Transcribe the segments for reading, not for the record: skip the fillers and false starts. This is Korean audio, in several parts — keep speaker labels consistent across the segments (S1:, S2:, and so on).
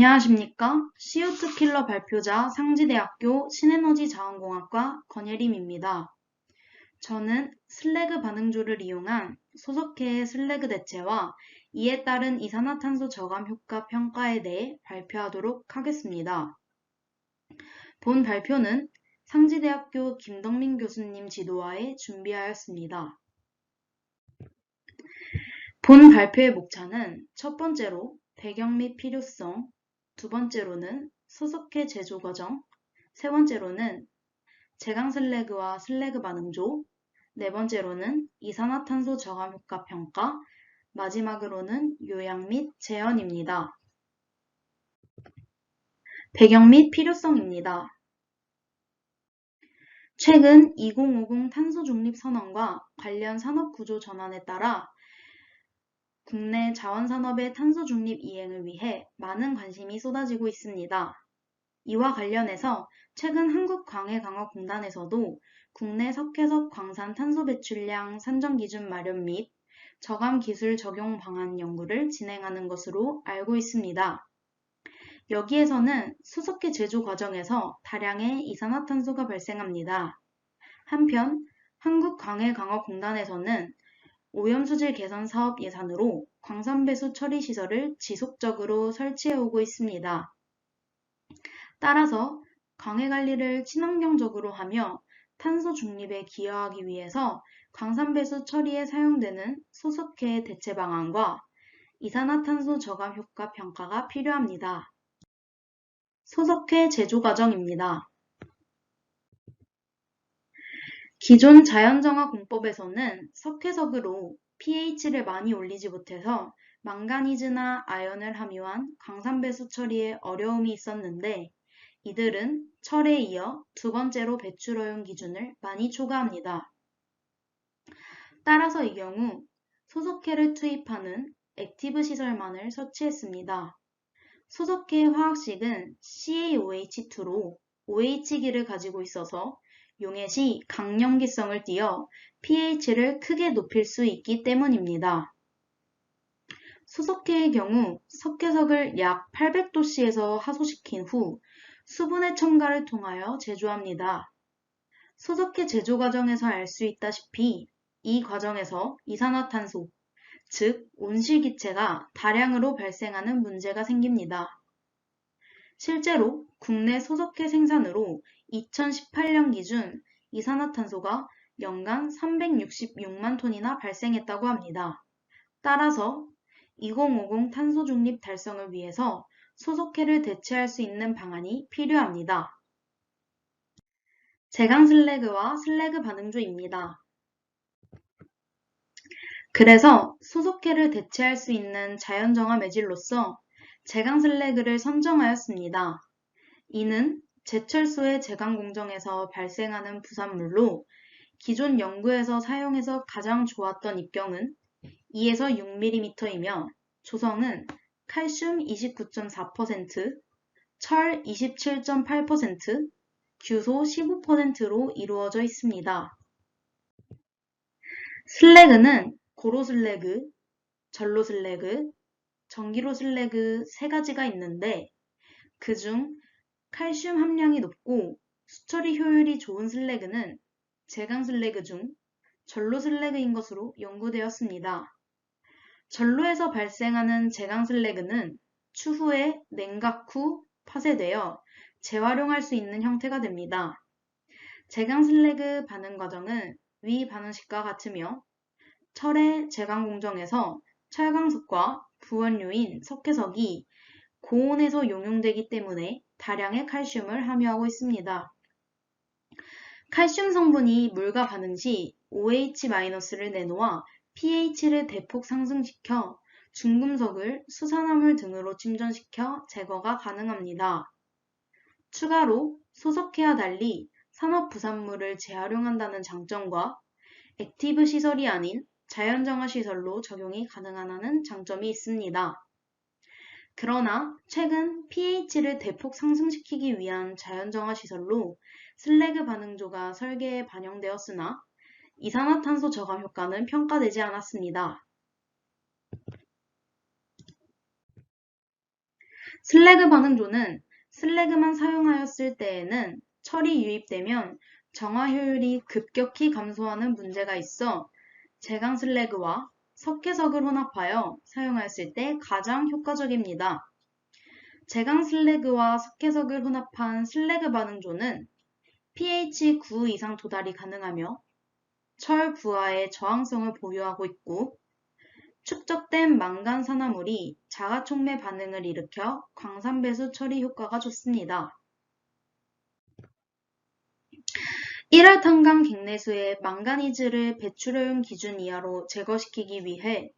S1: 안녕하십니까? CO2 킬러 발표자 상지대학교 신에너지자원공학과 권예림입니다. 저는 슬래그 반응조를 이용한 소석해의 슬래그 대체와 이에 따른 이산화탄소 저감 효과 평가에 대해 발표하도록 하겠습니다. 본 발표는 상지대학교 김덕민 교수님 지도하에 준비하였습니다. 본 발표의 목차는 첫 번째로 배경 및 필요성, 두 번째로는 소석해 제조 과정, 세 번째로는 제강 슬래그와 슬래그 반응조, 네 번째로는 이산화탄소 저감 효과 평가, 마지막으로는 요약 및 재현입니다. 배경 및 필요성입니다. 최근 2050 탄소 중립 선언과 관련 산업 구조 전환에 따라 국내 자원산업의 탄소 중립 이행을 위해 많은 관심이 쏟아지고 있습니다. 이와 관련해서 최근 한국광해강화공단에서도 국내 석회석 광산 탄소 배출량 산정 기준 마련 및 저감 기술 적용 방안 연구를 진행하는 것으로 알고 있습니다. 여기에서는 수석회 제조 과정에서 다량의 이산화탄소가 발생합니다. 한편 한국광해강화공단에서는 오염수질 개선 사업 예산으로 광산배수 처리 시설을 지속적으로 설치해 오고 있습니다. 따라서 광해관리를 친환경적으로 하며 탄소 중립에 기여하기 위해서 광산배수 처리에 사용되는 소석해의 대체 방안과 이산화탄소 저감 효과 평가가 필요합니다. 소석해 제조 과정입니다. 기존 자연정화 공법에서는 석회석으로 pH를 많이 올리지 못해서 망가니즈나 아연을 함유한 광산배수 처리에 어려움이 있었는데 이들은 철에 이어 두 번째로 배출 허용 기준을 많이 초과합니다. 따라서 이 경우 소석해를 투입하는 액티브 시설만을 설치했습니다. 소석해의 화학식은 CaOH2로 OH기를 가지고 있어서 용해 시 강염기성을 띠어 pH를 크게 높일 수 있기 때문입니다. 소석해의 경우 석회석을 약 800도씨에서 하소시킨 후 수분의 첨가를 통하여 제조합니다. 소석해 제조 과정에서 알 수 있다시피 이 과정에서 이산화탄소, 즉 온실기체가 다량으로 발생하는 문제가 생깁니다. 실제로 국내 소석해 생산으로 2018년 기준 이산화탄소가 연간 366만 톤이나 발생했다고 합니다. 따라서 2050 탄소 중립 달성을 위해서 소석해를 대체할 수 있는 방안이 필요합니다. 제강 슬래그와 슬래그 반응조입니다. 그래서 소석해를 대체할 수 있는 자연정화 매질로서 제강 슬래그를 선정하였습니다. 이는 제철소의 제강 공정에서 발생하는 부산물로 기존 연구에서 사용해서 가장 좋았던 입경은 2에서 6mm이며 조성은 칼슘 29.4%, 철 27.8%, 규소 15%로 이루어져 있습니다. 슬래그는 고로 슬래그, 전로 슬래그, 전기로 슬래그 세 가지가 있는데 그중 칼슘 함량이 높고 수처리 효율이 좋은 슬래그는 제강 슬래그 중 전로 슬래그인 것으로 연구되었습니다. 전로에서 발생하는 제강 슬래그는 추후에 냉각 후 파쇄되어 재활용할 수 있는 형태가 됩니다. 제강 슬래그 반응 과정은 위 반응식과 같으며 철의 제강 공정에서 철강석과 부원료인 석회석이 고온에서 용융되기 때문에 다량의 칼슘을 함유하고 있습니다. 칼슘 성분이 물과 반응 시 OH-를 내놓아 pH를 대폭 상승시켜 중금속을 수산화물 등으로 침전시켜 제거가 가능합니다. 추가로 소석해와 달리 산업 부산물을 재활용한다는 장점과 액티브 시설이 아닌 자연정화 시설로 적용이 가능하다는 장점이 있습니다. 그러나 최근 pH를 대폭 상승시키기 위한 자연정화 시설로 슬래그 반응조가 설계에 반영되었으나 이산화탄소 저감 효과는 평가되지 않았습니다. 슬래그 반응조는 슬래그만 사용하였을 때에는 철이 유입되면 정화 효율이 급격히 감소하는 문제가 있어 제강 슬래그와 석회석을 혼합하여 사용하였을 때 가장 효과적입니다. 제강 슬래그와 석회석을 혼합한 슬래그 반응조는 pH 9 이상 도달이 가능하며 철 부하의 저항성을 보유하고 있고 축적된 망간 산화물이 자가촉매 반응을 일으켜 광산배수 처리 효과가 좋습니다. 1할 탄강 갱내수의 망가니즈를 배출효용 기준 이하로 제거시키기 위해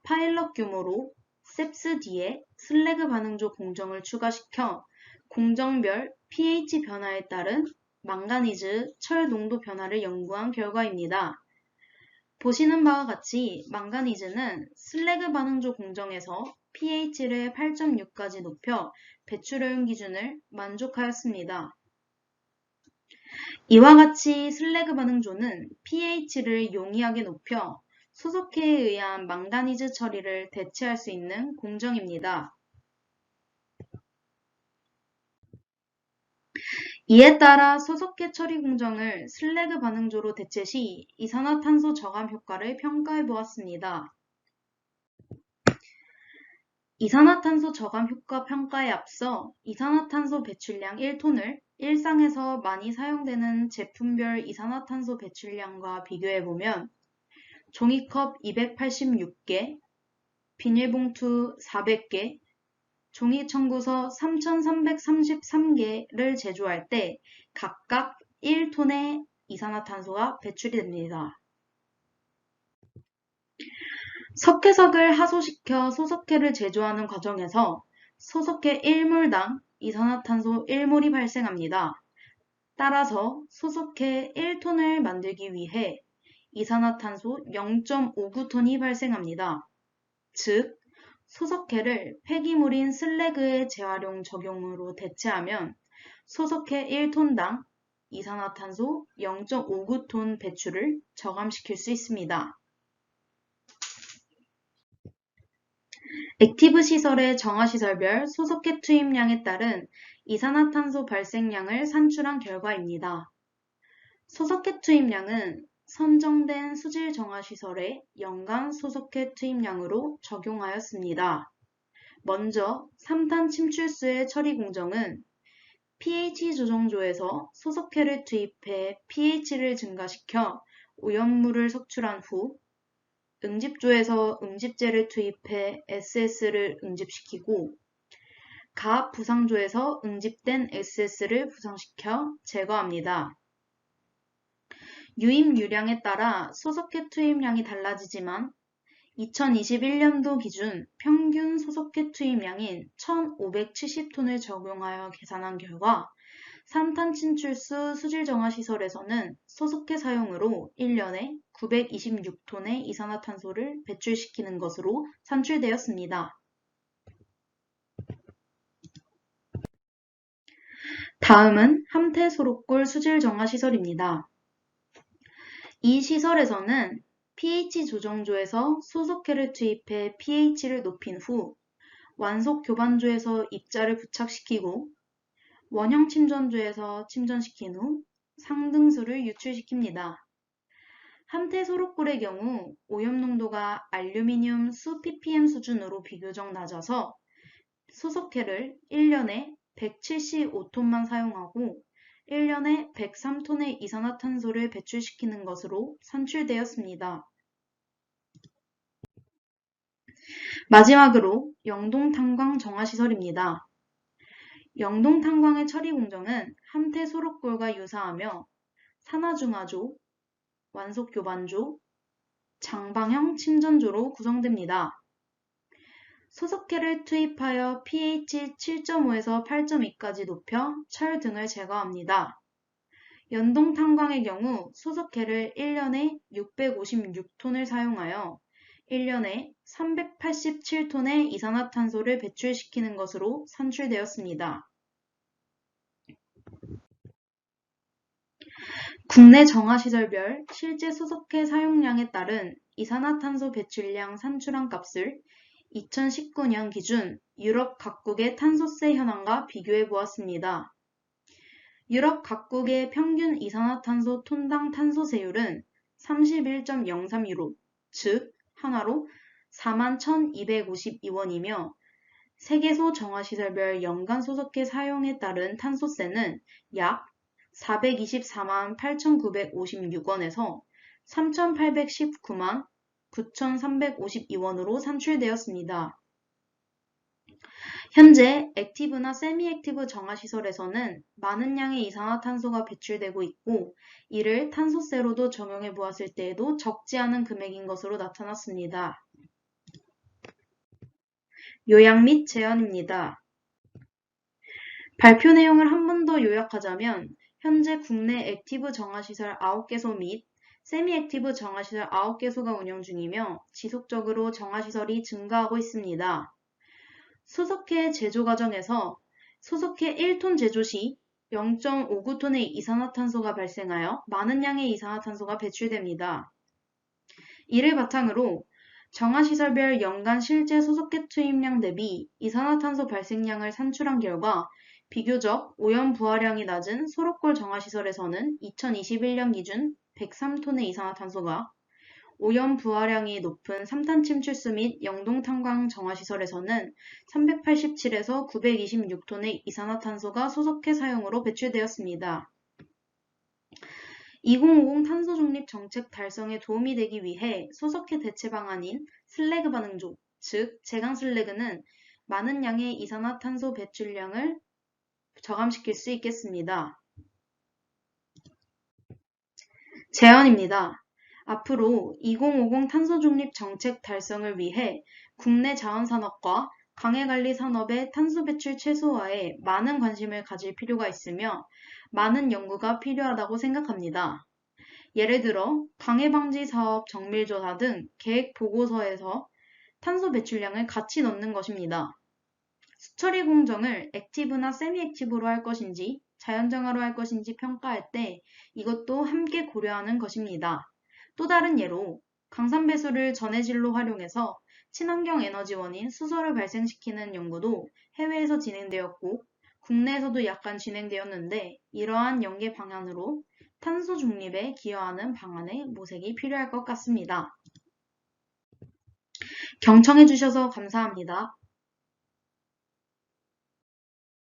S1: 파일럿 규모로 셉스-D에 슬래그 반응조 공정을 추가시켜 공정별 pH 변화에 따른 망가니즈 철 농도 변화를 연구한 결과입니다. 보시는 바와 같이 망가니즈는 슬래그 반응조 공정에서 pH를 8.6까지 높여 배출효용 기준을 만족하였습니다. 이와 같이 슬래그 반응조는 pH를 용이하게 높여 소석회에 의한 망가니즈 처리를 대체할 수 있는 공정입니다. 이에 따라 소석회 처리 공정을 슬래그 반응조로 대체 시 이산화탄소 저감 효과를 평가해 보았습니다. 이산화탄소 저감 효과 평가에 앞서 이산화탄소 배출량 1톤을 일상에서 많이 사용되는 제품별 이산화탄소 배출량과 비교해보면 종이컵 286개, 비닐봉투 400개, 종이청구서 3,333개를 제조할 때 각각 1톤의 이산화탄소가 배출이 됩니다. 석회석을 하소시켜 소석회를 제조하는 과정에서 소석회 1몰당 이산화탄소 1몰이 발생합니다. 따라서 소석회 1톤을 만들기 위해 이산화탄소 0.59톤이 발생합니다. 즉, 소석회를 폐기물인 슬래그의 재활용 적용으로 대체하면 소석회 1톤당 이산화탄소 0.59톤 배출을 저감시킬 수 있습니다. 액티브 시설의 정화시설별 소석회 투입량에 따른 이산화탄소 발생량을 산출한 결과입니다. 소석회 투입량은 선정된 수질 정화시설의 연간 소석회 투입량으로 적용하였습니다. 먼저 3탄 침출수의 처리 공정은 pH 조정조에서 소석회를 투입해 pH를 증가시켜 오염물을 석출한 후 응집조에서 응집제를 투입해 SS를 응집시키고 가압 부상조에서 응집된 SS를 부상시켜 제거합니다. 유입 유량에 따라 소석회 투입량이 달라지지만 2021년도 기준 평균 소석회 투입량인 1,570톤을 적용하여 계산한 결과 3탄 침출수 수질정화시설에서는 소석회 사용으로 1년에 926톤의 이산화탄소를 배출시키는 것으로 산출되었습니다. 다음은 함태소록골 수질정화시설입니다. 이 시설에서는 pH 조정조에서 소석회를 투입해 pH를 높인 후 완속 교반조에서 입자를 부착시키고 원형 침전조에서 침전시킨 후 상등수를 유출시킵니다. 함태소록골의 경우 오염농도가 알루미늄 수 ppm 수준으로 비교적 낮아서 소석회를 1년에 175톤만 사용하고 1년에 103톤의 이산화탄소를 배출시키는 것으로 산출되었습니다. 마지막으로 영동탄광 정화시설입니다. 영동탄광의 처리 공정은 함태소록골과 유사하며 산화중화조, 완속교반조, 장방형 침전조로 구성됩니다. 소석회를 투입하여 pH 7.5에서 8.2까지 높여 철 등을 제거합니다. 연동탄광의 경우 소석회를 1년에 656톤을 사용하여 1년에 387톤의 이산화탄소를 배출시키는 것으로 산출되었습니다. 국내 정화시설별 실제 소석회 사용량에 따른 이산화탄소 배출량 산출한 값을 2019년 기준 유럽 각국의 탄소세 현황과 비교해 보았습니다. 유럽 각국의 평균 이산화탄소 톤당 탄소세율은 31.03유로, 즉 한화로 41,252원이며 세계소 정화시설별 연간 소속해 사용에 따른 탄소세는 약 424만 8,956원에서 3,819만 9,352원으로 산출되었습니다. 현재 액티브나 세미 액티브 정화시설에서는 많은 양의 이산화탄소가 배출되고 있고 이를 탄소세로도 적용해 보았을 때에도 적지 않은 금액인 것으로 나타났습니다. 요약 및 제안입니다. 발표 내용을 한 번 더 요약하자면 현재 국내 액티브 정화시설 9개소 및 세미 액티브 정화시설 9개소가 운영 중이며 지속적으로 정화시설이 증가하고 있습니다. 소속해 제조 과정에서 소속해 1톤 제조 시 0.59톤의 이산화탄소가 발생하여 많은 양의 이산화탄소가 배출됩니다. 이를 바탕으로 정화시설별 연간 실제 소속해 투입량 대비 이산화탄소 발생량을 산출한 결과 비교적 오염 부하량이 낮은 소록골 정화시설에서는 2021년 기준 103톤의 이산화탄소가 오염 부하량이 높은 삼탄 침출수 및 영동 탄광 정화시설에서는 387에서 926톤의 이산화탄소가 소속해 사용으로 배출되었습니다. 2050 탄소 중립 정책 달성에 도움이 되기 위해 소속해 대체 방안인 슬래그 반응조, 즉 제강 슬래그는 많은 양의 이산화탄소 배출량을 저감시킬 수 있겠습니다. 제안입니다. 앞으로 2050 탄소 중립 정책 달성을 위해 국내 자원산업과 강해관리 산업의 탄소 배출 최소화에 많은 관심을 가질 필요가 있으며 많은 연구가 필요하다고 생각합니다. 예를 들어 강해방지 사업 정밀조사 등 계획 보고서에서 탄소 배출량을 같이 넣는 것입니다. 수처리 공정을 액티브나 세미 액티브로 할 것인지 자연정화로 할 것인지 평가할 때 이것도 함께 고려하는 것입니다. 또 다른 예로 강산배수를 전해질로 활용해서 친환경 에너지원인 수소를 발생시키는 연구도 해외에서 진행되었고 국내에서도 약간 진행되었는데 이러한 연계 방안으로 탄소 중립에 기여하는 방안의 모색이 필요할 것 같습니다. 경청해 주셔서 감사합니다.